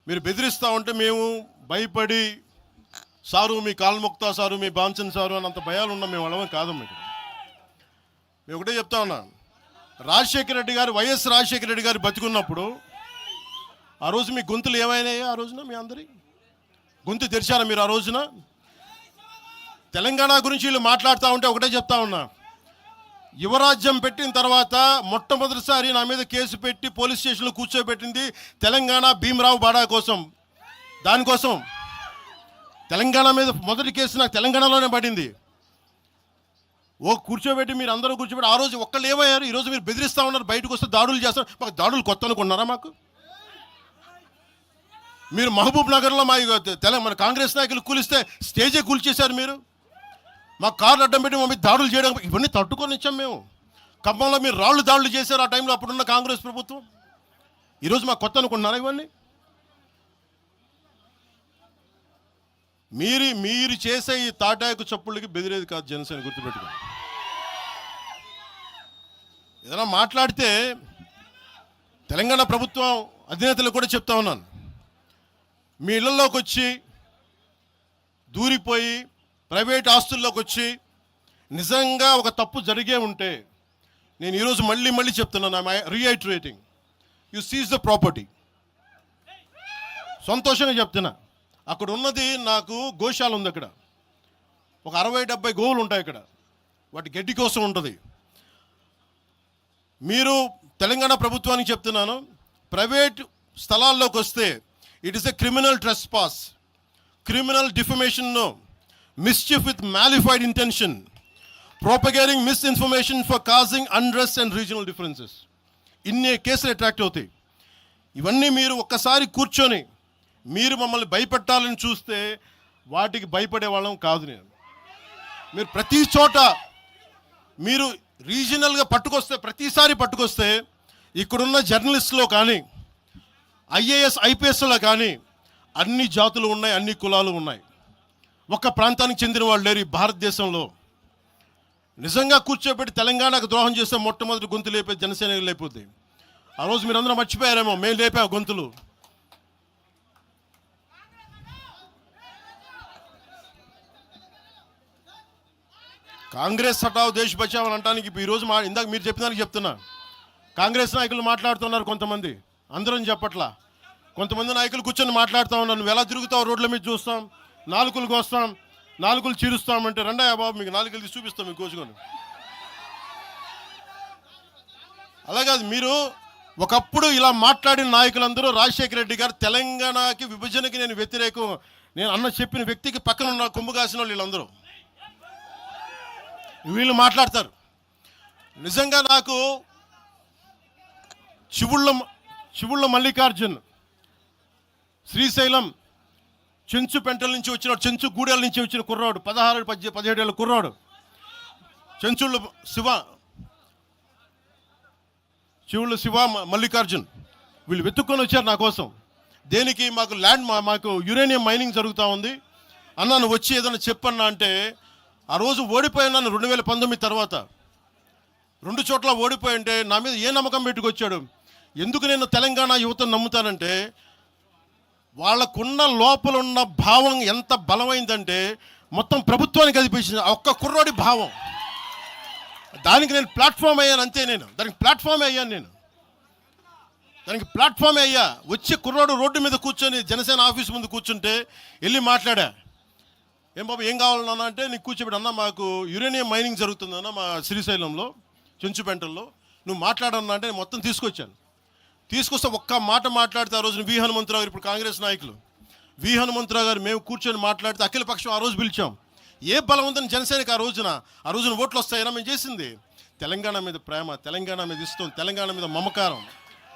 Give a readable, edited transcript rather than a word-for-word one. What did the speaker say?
మీరు బెదిరిస్తూ ఉంటే మేము భయపడి సారు మీ కాలు మొక్తా సారు మీ బాంచన్ సారు అని అంత భయాలు ఉన్నాం. మేము వాళ్ళమే కాదమ్మా. ఇక్కడ మేము ఒకటే చెప్తా ఉన్నా, రాజశేఖర రెడ్డి గారు వైఎస్ రాజశేఖర రెడ్డి గారు బతికున్నప్పుడు ఆ రోజు మీ గొంతులు ఏమైనాయో ఆ రోజున మీ అందరి గొంతు తెరిచారా మీరు? ఆ రోజున తెలంగాణ గురించి వీళ్ళు మాట్లాడుతూ ఉంటే ఒకటే చెప్తా ఉన్నా, యువరాజ్యం పెట్టిన తర్వాత మొట్టమొదటిసారి నా మీద కేసు పెట్టి పోలీస్ స్టేషన్లో కూర్చోబెట్టింది తెలంగాణ భీమరావు బాడా కోసం. దానికోసం తెలంగాణ మీద మొదటి కేసు నాకు తెలంగాణలోనే పడింది. కూర్చోబెట్టి మీరు అందరూ కూర్చోబెట్టి ఆ రోజు ఒక్కళ్ళు ఏమయ్యారు? ఈరోజు మీరు బెదిరిస్తూ ఉన్నారు, బయటకు వస్తే దాడులు చేస్తారు. మాకు దాడులు కొత్త అనుకున్నారా? మాకు మీరు మహబూబ్ నగర్లో మన కాంగ్రెస్ నాయకులు కూలిస్తే స్టేజే కూల్చేశారు. మీరు మా కార్లు అడ్డం పెట్టి మా మీద దాడులు చేయడం, ఇవన్నీ తట్టుకొని ఇచ్చాం మేము. ఖమ్మంలో మీరు రాళ్ళు దాడులు చేశారు ఆ టైంలో, అప్పుడున్న కాంగ్రెస్ ప్రభుత్వం. ఈరోజు మాకు కొత్త అనుకుంటున్నారా ఇవన్నీ? మీరు చేసే ఈ తాటాకు చప్పుళ్ళకి బెదిరేది కాదు జనసేన, గుర్తుపెట్టుకోండి. ఏదైనా మాట్లాడితే తెలంగాణ ప్రభుత్వం అధినేతలు కూడా చెప్తా ఉన్నాను, మీ ఇళ్లలోకి వచ్చి దూరిపోయి ప్రైవేట్ ఆస్తుల్లోకి వచ్చి నిజంగా ఒక తప్పు జరిగే ఉంటే, నేను ఈరోజు మళ్ళీ చెప్తున్నాను, రీఐటరేటింగ్, యు సీజ్ ద ప్రాపర్టీ. సంతోషంగా చెప్తున్నా. అక్కడ ఉన్నది నాకు గోశాల ఉంది. అక్కడ ఒక 60-70 గోవులు ఉంటాయి. అక్కడ వాటి గడ్డి కోసం ఉంటుంది. మీరు తెలంగాణ ప్రభుత్వానికి చెప్తున్నాను, ప్రైవేట్ స్థలాల్లోకి వస్తే it is a criminal trespass, criminal defamation, mischief with malified intention, propagating misinformation for causing unrest and regional differences. ఇన్ని కేసులు అట్రాక్ట్ అవుతాయి. ఇవన్నీ మీరు ఒక్కసారి కూర్చొని మీరు మమ్మల్ని భయపెట్టాలని చూస్తే వాటికి భయపడే వాళ్ళం కాదు. మీరు ప్రతి చోట మీరు రీజనల్గా ప్రతిసారి పట్టుకొస్తే ఇక్కడున్న జర్నలిస్టులో కానీ ఐఏఎస్ ఐపీఎస్లో కానీ అన్ని జాతులు ఉన్నాయి, అన్ని కులాలు ఉన్నాయి. ఒక్క ప్రాంతానికి చెందిన వాళ్ళు లేరు ఈ భారతదేశంలో. నిజంగా కూర్చోబెట్టి తెలంగాణకు ద్రోహం చేస్తే మొట్టమొదటి గొంతు లేపే జనసేన లేకపోతే. ఆ రోజు మీరు అందరూ మర్చిపోయారేమో, మేము లేపా గొంతులు. కాంగ్రెస్ హటావ్ దేశ్ బచావ్ అని అంటానికి ఈరోజు ఇందాక మీరు చెప్పినానికి చెప్తున్నా. కాంగ్రెస్ నాయకులు మాట్లాడుతున్నారు కొంతమంది, అందరం చెప్పట్లా. కొంతమంది నాయకులు కూర్చొని మాట్లాడుతూ ఉన్నారు, నువ్వు ఎలా తిరుగుతావు, రోడ్ల మీద చూస్తాం, నాలుకలకు వస్తాం, నాలుకలు చీరుస్తామంటే రండయ్యా బాబు మీకు నాలుకలు తీసి చూపిస్తాం మీకు కోసుకొని. అలాగే మీరు ఒకప్పుడు ఇలా మాట్లాడిన నాయకులందరూ రాజశేఖర రెడ్డి గారు తెలంగాణకి విభజనకి నేను వ్యతిరేకం నేను అన్న చెప్పిన వ్యక్తికి పక్కన ఉన్న కొమ్ము కాసిన వాళ్ళు వీళ్ళందరూ మాట్లాడతారు. నిజంగా నాకు చివుళ్ళ మల్లికార్జున్, శ్రీశైలం చెంచు పెంటల నుంచి వచ్చినాడు, చెంచు గూడెల నుంచి వచ్చిన కుర్రాడు, 16-17 ఏళ్ళ కుర్రాడు, చివుళ్ళ శివ మల్లికార్జున్, వీళ్ళు వెతుక్కొని వచ్చారు నా కోసం. దేనికి? మాకు యురేనియం మైనింగ్ జరుగుతూ ఉంది అన్నా, నువ్వు వచ్చి ఏదైనా చెప్పన్నా అంటే, ఆ రోజు ఓడిపోయినాను 2019 తర్వాత 2 చోట్ల ఓడిపోయి అంటే నా మీద ఏ నమ్మకం పెట్టుకొచ్చాడు. ఎందుకు నేను తెలంగాణ యువతను నమ్ముతానంటే, వాళ్ళకున్న లోపల ఉన్న భావం ఎంత బలమైందంటే మొత్తం ప్రభుత్వానికి కదిపించింది ఒక్క కుర్రోడి భావం. దానికి నేను ప్లాట్ఫామ్ అయ్యాను అంతే. దానికి ప్లాట్ఫామే అయ్యా. వచ్చి కుర్రోడు రోడ్డు మీద కూర్చొని జనసేన ఆఫీస్ ముందు కూర్చుంటే వెళ్ళి మాట్లాడా, ఏం బాబు ఏం కావాలన్నా అంటే, నీకు కూర్చోబెట్టి అన్న మాకు యురేనియం మైనింగ్ జరుగుతుందన్న మా శ్రీశైలంలో చెంచుపెంటల్లో, నువ్వు మాట్లాడన్నా అంటే మొత్తం తీసుకొస్తే ఒక్క మాట మాట్లాడితే ఆ రోజున వి హనుమంతరావు గారు, ఇప్పుడు కాంగ్రెస్ నాయకులు వి హనుమంతరావు గారు, మేము కూర్చొని మాట్లాడితే అఖిల పక్షం ఆ రోజు పిలిచాం. ఏ బలం ఉందని జనసేనకి ఆ రోజున ఓట్లు వస్తాయన్నా మేము చేసింది తెలంగాణ మీద ప్రేమ, తెలంగాణ మీద ఇష్టం, తెలంగాణ మీద మమకారం.